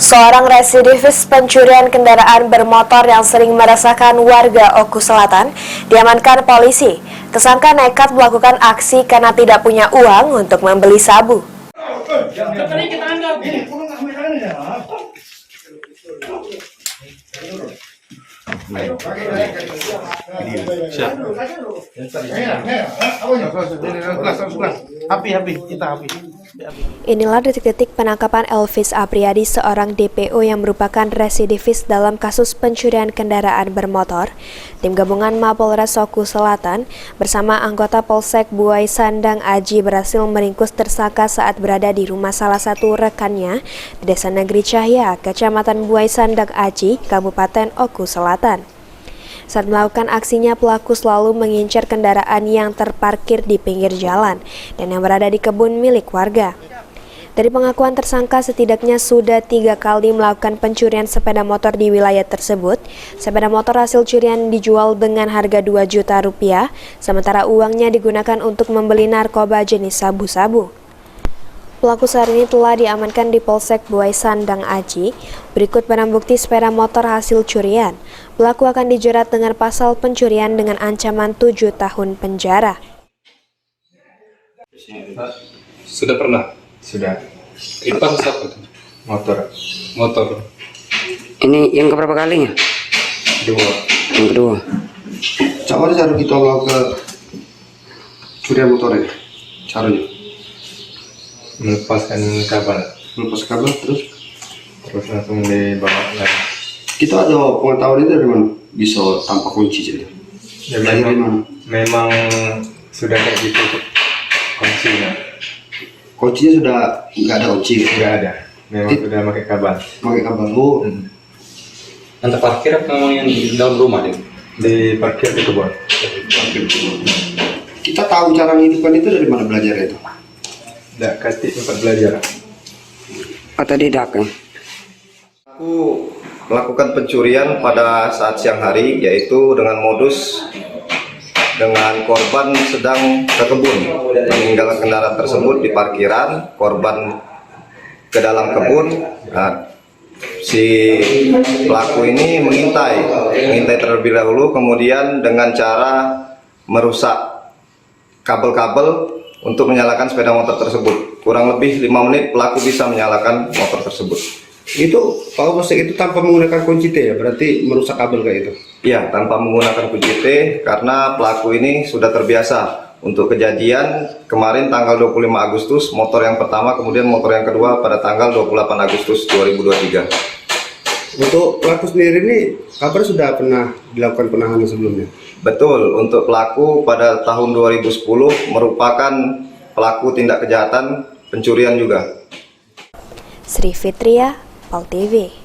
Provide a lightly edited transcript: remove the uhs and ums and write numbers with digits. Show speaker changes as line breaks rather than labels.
Seorang residivis pencurian kendaraan bermotor yang sering meresahkan warga Oku Selatan diamankan polisi. Tersangka nekat melakukan aksi karena tidak punya uang untuk membeli sabu. Inilah detik-detik penangkapan Elvis Apriyadi, seorang DPO yang merupakan residivis dalam kasus pencurian kendaraan bermotor. Tim gabungan Mapolres Oku Selatan bersama anggota Polsek Buai Sandang Aji berhasil meringkus tersangka saat berada di rumah salah satu rekannya di Desa Negeri Cahya, Kecamatan Buai Sandang Aji, Kabupaten Oku Selatan. Saat melakukan aksinya, pelaku selalu mengincar kendaraan yang terparkir di pinggir jalan dan yang berada di kebun milik warga. Dari pengakuan tersangka, setidaknya sudah 3 kali melakukan pencurian sepeda motor di wilayah tersebut. Sepeda motor hasil curian dijual dengan harga 2 juta rupiah, sementara uangnya digunakan untuk membeli narkoba jenis sabu-sabu. Pelaku saat ini telah diamankan di Polsek Buai Sandang Aji. Berikut barang bukti sepeda motor hasil curian. Pelaku akan dijerat dengan pasal pencurian dengan ancaman 7 tahun penjara.
Sudah pernah?
Sudah.
Itu kasus apa tuh? Motor.
Ini yang keberapa kalinya? Yang kedua.
Cara kita melakukan curian motor ya? Caranya?
Melepaskan kabel
terus
langsung dibawa lagi.
kita ada pengetahuan itu dari mana bisa tanpa kunci jadi
Ya, memang sudah kayak gitu kuncinya.
Kuncinya sudah nggak ada kunci gitu?
Nggak ada, memang sudah pakai kabel.
Pakai kabel. Oh.
Yang terparkir apa memang yang di dalam rumah deh?
Di parkir di kebun.
Kita tahu cara menghidupkan itu dari mana belajar itu?
Tidak kasih tempat belajar.
Otodidak ya?
Aku melakukan pencurian pada saat siang hari, yaitu dengan modus dengan korban sedang ke kebun, meninggalkan kendaraan tersebut di parkiran, korban ke dalam kebun. Nah, si pelaku ini mengintai terlebih dahulu, kemudian dengan cara merusak kabel-kabel untuk menyalakan sepeda motor tersebut. Kurang lebih 5 menit pelaku bisa menyalakan motor tersebut.
Itu kalau Polsek itu tanpa menggunakan kunci T ya, berarti merusak kabel kayak itu?
Iya, tanpa menggunakan kunci T, karena pelaku ini sudah terbiasa. Untuk kejadian kemarin tanggal 25 Agustus, motor yang pertama, kemudian motor yang kedua pada tanggal 28 Agustus 2023.
Untuk pelaku sendiri ini, kabar sudah pernah dilakukan penahanan sebelumnya?
Betul, untuk pelaku pada tahun 2010 merupakan pelaku tindak kejahatan pencurian juga.
Sri Fitria, PAL TV.